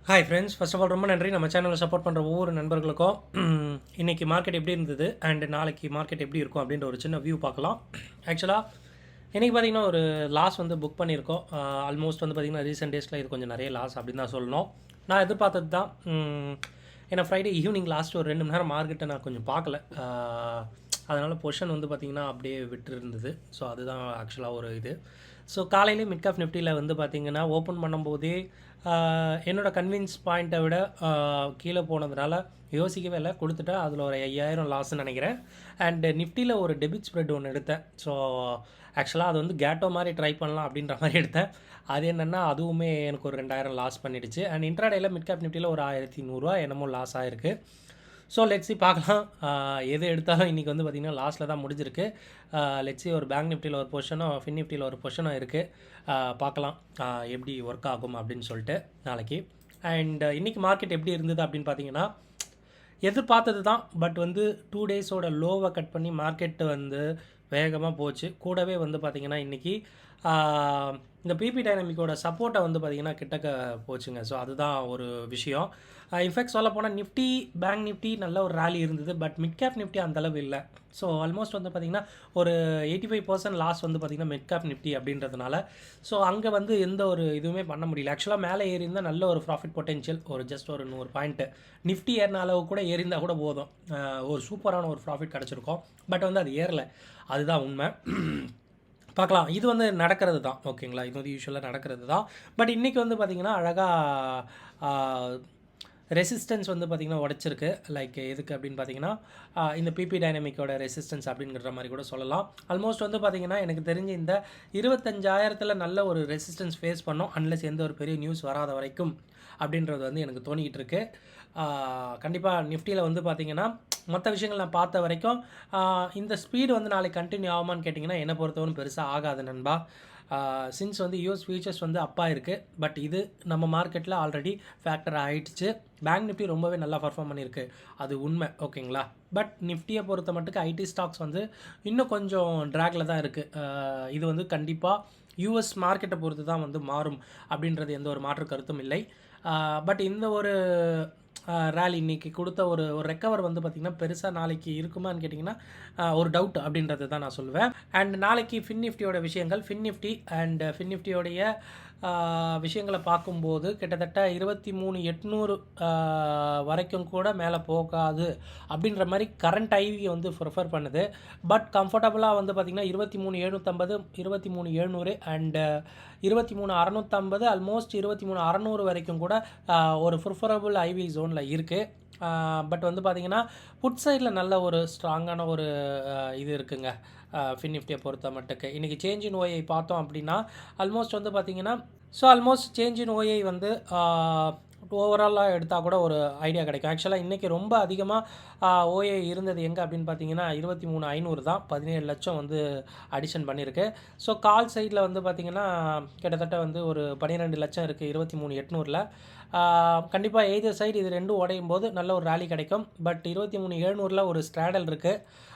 Hi friends, first of all ரொம்ப நன்றி நம்ம சேனலை சப்போர்ட் பண்ணுற ஒவ்வொரு நண்பர்களுக்கும். இன்றைக்கி மார்க்கெட் எப்படி இருந்தது அண்ட் நாளைக்கு மார்க்கெட் எப்படி இருக்கும் அப்படின்ற ஒரு சின்ன வியூ பார்க்கலாம். ஆக்சுவலாக இன்றைக்கி பார்த்திங்கன்னா ஒரு லாஸ் வந்து புக் பண்ணியிருக்கோம். ஆல்மோஸ்ட் வந்து பார்த்திங்கன்னா ரீசெண்ட் டேஸில் இது கொஞ்சம் நிறைய லாஸ் அப்படின்னு தான் சொல்லணும். நான் எதிர்பார்த்தது தான். ஏன்னா ஃப்ரைடே ஈவினிங் லாஸ்ட் ஒரு 2 மணி நேரம் மார்க்கெட்டை நான் கொஞ்சம் பார்க்கல. அதனால் பொசிஷன் வந்து பார்த்திங்கன்னா அப்படியே விட்டு இருந்தது. ஸோ அதுதான் ஆக்சுவலாக ஒரு இது. ஸோ காலையிலே மிட் கேப் நிஃப்டியில் வந்து பார்த்திங்கன்னா ஓப்பன் பண்ணும்போதே என்னோடய கன்வின்ஸ் பாயிண்ட்டை விட கீழே போனதுனால யோசிக்கவே இல்லை, கொடுத்துட்டேன். அதில் ஒரு 5000 லாஸ்ன்னு நினைக்கிறேன். அண்டு நிஃப்டியில் ஒரு டெபிட் ஸ்ப்ரெட் ஒன்று எடுத்தேன். ஸோ ஆக்சுவலாக அது வந்து கேட்டோ மாதிரி ட்ரை பண்ணலாம் அப்படின்ற மாதிரி எடுத்தேன். அது என்னென்னா அதுவுமே எனக்கு ஒரு 2000 லாஸ் பண்ணிடுச்சு. அண்ட் இன்ட்ராடேயில் மிட் கேப் நிஃப்டியில் ஒரு 1100 என்னமோ லாஸ் ஆகிருக்கு. ஸோ லெட்ஸி பார்க்கலாம். எது எடுத்தாலும் இன்றைக்கி வந்து பார்த்திங்கன்னா லாஸ்ட்டில் தான் முடிஞ்சிருக்கு. லெட்ஸி ஒரு பேங்க் நிஃப்டியில் ஒரு பொசிஷனும் ஃபின் நிஃப்டியில் ஒரு பொசிஷனும் இருக்குது. பார்க்கலாம் எப்படி ஒர்க் ஆகும் அப்படின்னு சொல்லிட்டு நாளைக்கு. அண்ட் இன்றைக்கி மார்க்கெட் எப்படி இருந்தது அப்படின்னு பார்த்தீங்கன்னா எதிர்பார்த்தது தான். பட் வந்து 2 டேஸோட லோவை கட் பண்ணி மார்க்கெட்டு வந்து வேகமாக போச்சு. கூடவே வந்து பார்த்திங்கன்னா இன்றைக்கி இந்த பிபி டைனமிக்கோட சப்போர்ட்டை வந்து பார்த்திங்கன்னா கிட்டக்க போச்சுங்க. ஸோ அதுதான் ஒரு விஷயம். இன்ஃபேக்ட் சொல்ல போனால் நிஃப்டி பேங்க் நிஃப்டி நல்ல ஒரு ரேலி இருந்தது. பட் மிட் கேப் நிஃப்டி அந்தளவு இல்லை. ஸோ ஆல்மோஸ்ட் வந்து பார்த்திங்கன்னா ஒரு 85% லாஸ் வந்து பார்த்திங்கன்னா மிட் கேப் நிஃப்டி அப்படின்றதுனால ஸோ அங்கே வந்து எந்த ஒரு இதுவுமே பண்ண முடியல. ஆக்சுவலாக மேலே ஏறிந்தால் நல்ல ஒரு ப்ராஃபிட் பொட்டென்ஷியல் ஒரு ஜஸ்ட் ஒரு 100 பாயிண்ட்டு நிஃப்டி ஏறின அளவு கூட ஏறிந்தால் கூட போதும், ஒரு சூப்பரான ஒரு ப்ராஃபிட் கிடச்சிருக்கும். பட் வந்து அது ஏறலை, அதுதான் உண்மை. பார்க்கலாம். இது வந்து நடக்கிறது தான், ஓகேங்களா? இது வந்து யூஸ்வலாக நடக்கிறது தான். பட் இன்றைக்கி வந்து பார்த்திங்கன்னா அழகாக ரெசிஸ்டன்ஸ் வந்து பார்த்திங்கன்னா உடச்சிருக்கு. லைக் எதுக்கு அப்படின்னு பார்த்தீங்கன்னா இந்த பிபி டைனமிக்கோட ரெசிஸ்டன்ஸ் அப்படிங்கிற மாதிரி கூட சொல்லலாம். ஆல்மோஸ்ட் வந்து பார்த்திங்கன்னா எனக்கு தெரிஞ்சு இந்த 25,000 நல்ல ஒரு ரெசிஸ்டன்ஸ் ஃபேஸ் பண்ணோம், அன்லெஸ் எந்த ஒரு பெரிய நியூஸ் வராத வரைக்கும் அப்படின்றது வந்து எனக்கு தோணிக்கிட்டு இருக்கு. கண்டிப்பாக நிஃப்டியில் வந்து பார்த்திங்கன்னா மற்ற விஷயங்கள் நான் பார்த்த வரைக்கும் இந்த ஸ்பீடு வந்து நாளைக்கு கண்டினியூ ஆகுமான்னு கேட்டிங்கன்னா என்னை பொறுத்தவரைக்கும் பெருசாக ஆகாது நண்பா. சின்ஸ் வந்து யூஎஸ் ஃபியூச்சர்ஸ் வந்து அப்பாக இருக்குது. பட் இது நம்ம மார்க்கெட்டில் ஆல்ரெடி ஃபேக்டர் ஆகிடுச்சு. பேங்க் நிஃப்டி ரொம்பவே நல்லா பர்ஃபார்ம் பண்ணியிருக்கு, அது உண்மை, ஓகேங்களா? பட் நிஃப்டியை பொறுத்த மட்டுக்கு ஐடி ஸ்டாக்ஸ் வந்து இன்னும் கொஞ்சம் ட்ராகில் தான் இருக்குது. இது வந்து கண்டிப்பாக யூஎஸ் மார்க்கெட்டை பொறுத்து தான் வந்து மாறும் அப்படின்றது எந்த ஒரு மாற்று கருத்தும் இல்லை. பட் இந்த ஒரு ரேலி இன்றைக்கி கொடுத்த ஒரு ரெக்கவர் வந்து பார்த்திங்கன்னா பெருசாக நாளைக்கு இருக்குமான்னு கேட்டிங்கன்னா ஒரு டவுட் அப்படின்றது தான் நான் சொல்லுவேன். அண்ட் நாளைக்கு ஃபின் நிஃப்டியோட விஷயங்கள், ஃபின் நிஃப்டி அண்ட் ஃபின் நிஃப்டியோடைய விஷயங்களை பார்க்கும்போது கிட்டத்தட்ட 23,800 வரைக்கும் கூட மேலே போகாது அப்படின்ற மாதிரி கரண்ட் ஐவி வந்து ப்ரிஃபர் பண்ணுது. பட் கம்ஃபர்டபுளாக வந்து பார்த்திங்கன்னா 23,750, 23,700 அண்டு 23,650, ஆல்மோஸ்ட் 23,600 வரைக்கும் கூட ஒரு ப்ரிஃபரபுள் ஐவி ஜோனில் இருக்குது. பட் வந்து பார்த்திங்கன்னா புட் சைடில் நல்ல ஒரு ஸ்ட்ராங்கான ஒரு இது இருக்குங்க ஃபின் நிஃப்டியை பொறுத்த மட்டுக்கு. இன்றைக்கி சேஞ்ச் இன் ஓஐ பார்த்தோம் அப்படின்னா ஆல்மோஸ்ட் வந்து பார்த்திங்கன்னா ஆல்மோஸ்ட் சேஞ்ச் இன் ஓஐ வந்து ஓவராலாக எடுத்தால் கூட ஒரு ஐடியா கிடைக்கும். ஆக்சுவலாக இன்றைக்கி ரொம்ப அதிகமாக ஓஏ இருந்தது எங்கே அப்படின்னு பார்த்தீங்கன்னா 23,500 தான், 17 லட்சம் வந்து அடிஷன் பண்ணியிருக்கு. ஸோ கால் சைடில் வந்து பார்த்திங்கன்னா கிட்டத்தட்ட வந்து ஒரு 12 லட்சம் இருக்குது 23,800. கண்டிப்பாக எய்தர் சைடு இது ரெண்டும் உடையும் போது நல்ல ஒரு ரேலி கிடைக்கும். பட் 23,700 ஒரு ஸ்ட்ராடல் இருக்குது.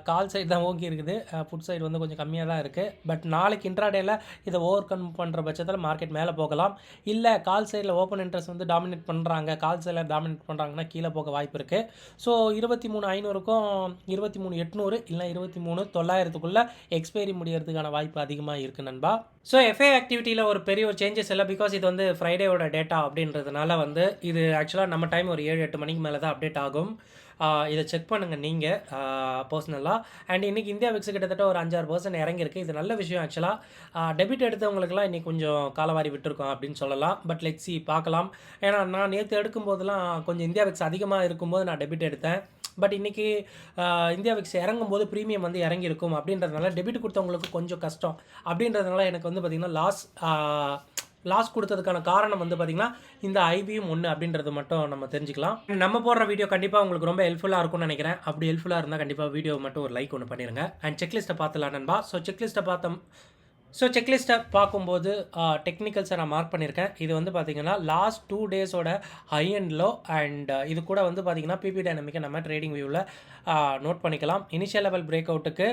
கால் சைடு தான் ஓகே இருக்குது, புட் சைடு வந்து கொஞ்சம் கம்மியாக தான் இருக்குது. பட் நாளைக்கு இன்ட்ராடேயில் இதை ஓவர் கம் பண்ணுற பட்சத்தில் மார்க்கெட் மேலே போகலாம். இல்லை கால் சைடில் ஓப்பன் இன்ட்ரெஸ்ட் வந்து டாமினேட் பண்ணுறாங்க, கால் சைடில் டாமினேட் பண்ணுறாங்கன்னா கீழே போக வாய்ப்பு இருக்குது. ஸோ 23,500க்கும் 23,800 இல்லை 23,900க்குள்ளே எக்ஸ்பைரி முடியறதுக்கான வாய்ப்பு அதிகமாக இருக்குது நண்பா. ஸோ எஃப்ஏ ஆக்டிவிட்டியில் ஒரு பெரிய ஒரு சேஞ்சஸ் இல்லை, பிகாஸ் இது வந்து ஃப்ரைடேவோட டேட்டா அப்படின்றதுனால வந்து இது ஆக்சுவலாக நம்ம டைம் ஒரு 7-8 மணிக்கு மேலே தான் அப்டேட் ஆகும். இதை செக் பண்ணுங்கள் நீங்கள் பர்சனலாக. அண்ட் இன்றைக்கி இந்தியா விக்ஸ் கிட்டத்தட்ட ஒரு 5-6% இறங்கியிருக்கு. இது நல்ல விஷயம். ஆக்சுவலாக டெபிட் எடுத்தவங்களுக்குலாம் இன்றைக்கி கொஞ்சம் காலவாரி விட்டுருக்கோம் அப்படின்னு சொல்லலாம். பட் லெட்ஸி பார்க்கலாம். ஏன்னா நான் நேற்று எடுக்கும்போதெல்லாம் கொஞ்சம் இந்தியா விக்ஸ் அதிகமாக இருக்கும்போது நான் டெபிட் எடுத்தேன். பட் இன்றைக்கி இந்தியா விக்ஸ் இறங்கும்போது ப்ரீமியம் வந்து இறங்கியிருக்கும் அப்படின்றதுனால டெபிட் கொடுத்தவங்களுக்கு கொஞ்சம் கஷ்டம். அப்படின்றதுனால எனக்கு வந்து பார்த்திங்கன்னா லாஸ் கொடுத்ததுக்கான காரணம் வந்து பார்த்திங்கன்னா இந்த ஐபியும் ஒன்று அப்படின்றது மட்டும் நம்ம தெரிஞ்சுக்கலாம். நம்ம போடுற வீடியோ கண்டிப்பாக உங்களுக்கு ரொம்ப ஹெல்ப்ஃபுல்லாக இருக்கும்னு நினைக்கிறேன். அப்படி ஹெல்ப்ஃபுல்லாக இருந்தால் கண்டிப்பாக வீடியோ மட்டும் ஒரு லைக் ஒன்று பண்ணிடுங்க. அண்ட் செக்லிஸ்ட்டை பார்த்துலாம் நண்பா. ஸோ செக்லிஸ்ட்டை ஸோ செக்லிஸ்ட்டை பார்க்கும்போது டெக்னிக்கல்ஸை நான் மார்க் பண்ணியிருக்கேன். இது வந்து பார்த்தீங்கன்னா லாஸ்ட் 2 டேஸோட ஹை அண்ட் லோ அண்ட் இது கூட வந்து பார்த்தீங்கன்னா பிபி டைனமிக்கை நம்ம ட்ரேடிங் வியூவில் நோட் பண்ணிக்கலாம். இனிஷியல் லெவல் பிரேக் அவுட்டுக்கு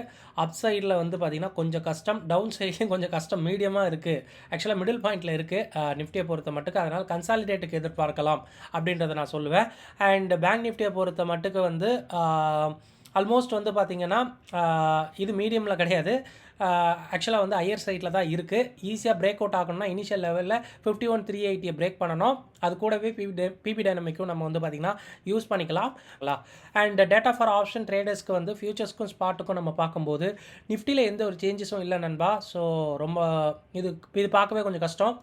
அப் சைடில் வந்து பார்த்தீங்கன்னா கொஞ்சம் கஷ்டம், டவுன் சைட்லேயும் கொஞ்சம் கஷ்டம், மீடியமாக இருக்குது. ஆக்சுவலாக மிடில் பாயிண்டில் இருக்குது நிஃப்டியை பொறுத்த மட்டுக்கு. அதனால் கன்சாலிடேட்டுக்கு எதிர்பார்க்கலாம் அப்படின்றத நான் சொல்லுவேன். அண்ட் பேங்க் நிஃப்டியை பொறுத்த மட்டுக்கு வந்து ஆல்மோஸ்ட் வந்து பார்த்திங்கன்னா இது மீடியமில் கிடையாது, ஆக்சுவலாக வந்து ஹையர் சைட்டில் தான் இருக்குது. ஈஸியாக பிரேக் அவுட் ஆகணும்னா இனிஷியல் லெவலில் 51,380 பிரேக் பண்ணணும். அது கூடவே பிபி டைனமிக்கும் நம்ம வந்து பார்த்திங்கன்னா யூஸ் பண்ணிக்கலாம். அண்ட் டேட்டா ஃபார் ஆப்ஷன் ட்ரேடர்ஸ்க்கு வந்து ஃபியூச்சர்ஸ்க்கும் ஸ்பாட்டுக்கும் நம்ம பார்க்கும்போது நிஃப்டியில் எந்த ஒரு சேஞ்சஸும் இல்லை நண்பா. ஸோ ரொம்ப இது பார்க்கவே கொஞ்சம் கஷ்டம்.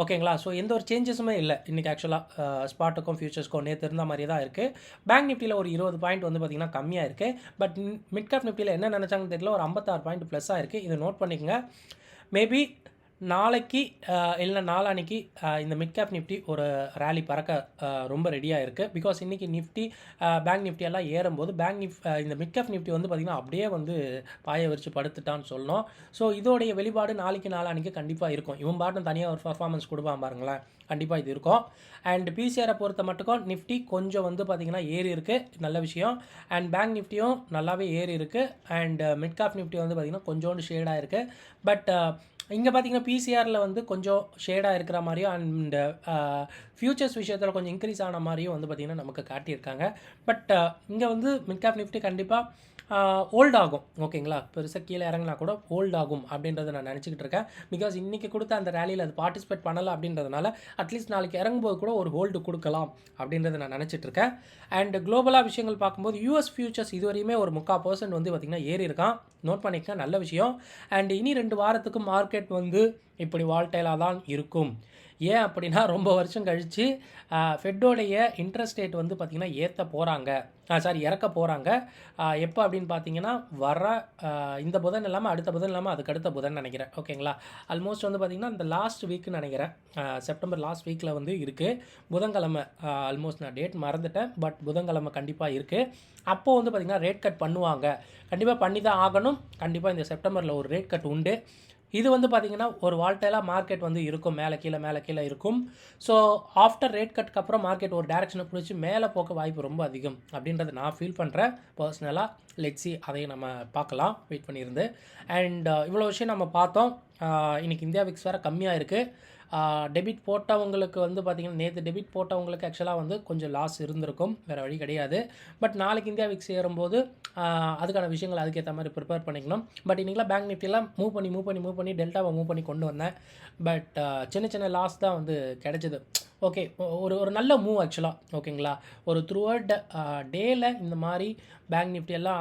ஓகேங்களா. ஸோ எந்த ஒரு சேஞ்சஸுமே இல்லை இன்றைக்கி ஆக்சுவலாக ஸ்பாட்டுக்கும் ஃபியூச்சர்ஸ்க்கும் நேற்று இருந்த மாதிரி தான் இருக்குது. பேங்க் நிஃப்டியில் ஒரு 20 பாயிண்ட் வந்து பார்த்திங்கன்னா கம்மியாக இருக்குது. பட் மிட் கேப் நிஃப்டியில் என்ன நினச்சாங்கன்னு தெரியல, ஒரு 56 பாயிண்ட் ப்ளஸ்ஸாக இருக்குது. இதை நோட் பண்ணிக்கோங்க. மேபி நாளைக்கு இல்லை நாளான்னைக்கு இந்த மிட் கேப் நிஃப்டி ஒரு ரேலி பறக்க ரொம்ப ரெடியாக இருக்குது. பிகாஸ் இன்றைக்கி நிஃப்டி பேங்க் நிஃப்டி எல்லாம் ஏறும்போது இந்த மிட் கேப் நிஃப்டி வந்து பார்த்திங்கன்னா அப்படியே வந்து பாய விரிச்சு படுத்துட்டான்னு சொல்லணும். ஸோ இதோடைய வெளிப்பாடு நாளைக்கு நாளான்னைக்கு கண்டிப்பாக இருக்கும். இவன் பாட்டும் தனியாக ஒரு பர்ஃபார்மன்ஸ் கொடுப்பான் பாருங்களேன், கண்டிப்பாக இது இருக்கும். அண்ட் பிசிஆரை பொறுத்த மட்டுக்கும் நிஃப்டி கொஞ்சம் வந்து பார்த்திங்கன்னா ஏறி இருக்குது, நல்ல விஷயம். அண்ட் பேங்க் நிஃப்டியும் நல்லாவே ஏறி இருக்குது. அண்ட் மிட் கேப் நிஃப்டி வந்து பார்த்திங்கன்னா கொஞ்சோண்டு ஷேடாக இருக்குது. பட் இங்கே பார்த்தீங்கன்னா பிசிஆரில் வந்து கொஞ்சம் ஷேடாக இருக்கிற மாதிரியும் அண்ட் ஃபியூச்சர்ஸ் விஷயத்தில் கொஞ்சம் இன்க்ரீஸ் ஆன மாதிரியும் வந்து பார்த்திங்கன்னா நமக்கு காட்டியிருக்காங்க. பட் இங்கே வந்து மிட் கேப் நிஃப்டி கண்டிப்பாக ஓல்ட் ஆகும். ஓகேங்களா, பெருசாக கீழே இறங்கினா கூட ஓல்ட் ஆகும் அப்படின்றத நான் நினச்சிக்கிட்டு இருக்கேன். பிகாஸ் இன்றைக்கி கொடுத்த அந்த ரேலியில் அது பார்ட்டிசிபேட் பண்ணலை அப்படின்றதுனால அட்லீஸ்ட் நாளைக்கு இறங்கும்போது கூட ஒரு ஹோல்டு கொடுக்கலாம் அப்படின்றத நான் நினச்சிட்டு இருக்கேன். அண்ட் குளோபலாக விஷயங்கள் பார்க்கும்போது யூஎஸ் ஃபியூச்சர்ஸ் இதுவரையுமே ஒரு 3/4% வந்து பார்த்திங்கன்னா ஏறி இருக்கான். நோட் பண்ணிக்க, நல்ல விஷயம். அண்ட் இனி 2 வாரத்துக்கு மார்க்கெட் வந்து இப்படி வால்டைலாக தான் இருக்கும். ஏன் அப்படின்னா ரொம்ப வருஷம் கழித்து ஃபெட்டோடைய இன்ட்ரெஸ்ட் ரேட் வந்து பார்த்திங்கன்னா இறக்க போகிறாங்க. எப்போ அப்படின்னு பார்த்தீங்கன்னா இந்த புதன் இல்லாமல் அடுத்த புதன் இல்லாமல் அதுக்கடுத்த புதன் நினைக்கிறேன். ஓகேங்களா, ஆல்மோஸ்ட் வந்து பார்த்திங்கன்னா இந்த லாஸ்ட் வீக்குன்னு நினைக்கிறேன், செப்டம்பர் லாஸ்ட் வீக்கில் வந்து இருக்குது. புதன்கிழமை ஆல்மோஸ்ட் நான் டேட் மறந்துட்டேன், பட் புதன்கிழமை கண்டிப்பாக இருக்குது. அப்போது வந்து பார்த்திங்கன்னா ரேட் கட் பண்ணுவாங்க, கண்டிப்பாக பண்ணி தான் ஆகணும். கண்டிப்பாக இந்த செப்டம்பரில் ஒரு ரேட் கட் உண்டு. இது வந்து பார்த்திங்கன்னா ஒரு வால்டைலாக மார்க்கெட் வந்து இருக்கும், மேலே கீழே இருக்கும். ஸோ ஆஃப்டர் ரேட் கட்டுக்கு அப்புறம் மார்க்கெட் ஒரு டேரெக்ஷனை பிடிச்சி மேலே போக்க வாய்ப்பு ரொம்ப அதிகம் அப்படின்றத நான் ஃபீல் பண்ணுறேன் பர்சனலாக. லெட்ஸி, அதையும் நம்ம பார்க்கலாம், வெயிட் பண்ணியிருந்து. அண்ட் இவ்வளோ விஷயம் நம்ம பார்த்தோம். இன்றைக்கி இந்தியா விக்ஸ் வேறு கம்மியாக இருக்குது. டெபிட் போட்டவங்களுக்கு வந்து பார்த்திங்கன்னா நேற்று டெபிட் போட்டவங்களுக்கு ஆக்சுவலாக வந்து கொஞ்சம் லாஸ் இருந்திருக்கும், வேறு வழி கிடையாது. பட் நாளைக்கு இந்தியா விக்ஸ் ஏறும்போது அதுக்கான விஷயங்கள் அதுக்கேற்ற மாதிரி ப்ரிப்பேர் பண்ணிக்கணும். பட் இன்றைக்கெலாம் பேங்க் நிஃப்டிலாம் மூவ் பண்ணி டெல்டாவை மூவ் பண்ணி கொண்டு வந்தேன். பட் சின்ன லாஸ் தான் வந்து கிடைச்சிது. ஓகே, ஒரு நல்ல மூவ் ஆக்சுவலாக. ஓகேங்களா, ஒரு த்ரூஅவுட் டேயில் இந்த மாதிரி பேங்க் நிஃப்டி எல்லாம்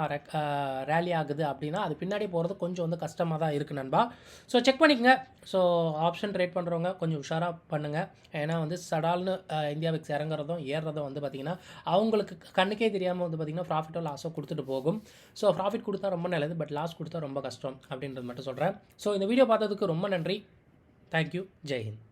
ரேலி ஆகுது அப்படின்னா அது பின்னாடி போகிறது கொஞ்சம் வந்து கஷ்டமாக தான் இருக்குது நண்பா. ஸோ செக் பண்ணிக்கங்க. ஸோ ஆப்ஷன் ட்ரேட் பண்ணுறவங்க கொஞ்சம் உஷாராக பண்ணுங்கள். ஏன்னா வந்து சடால்னு இந்தியா விக்ஸ் இறங்குறதும் ஏறுறதும் வந்து பார்த்திங்கன்னா அவங்களுக்கு கண்ணுக்கே தெரியாமல் வந்து பார்த்திங்கன்னா ப்ராஃபிட்டோ லாஸோ கொடுத்துட்டு போகும். ஸோ ப்ராஃபிட் கொடுத்தா ரொம்ப நல்லது, பட் லாஸ் கொடுத்தா ரொம்ப கஷ்டம் அப்படின்றது மட்டும் சொல்கிறேன். ஸோ இந்த வீடியோ பார்த்ததுக்கு ரொம்ப நன்றி. தேங்க்யூ. ஜெய் ஹிந்த்.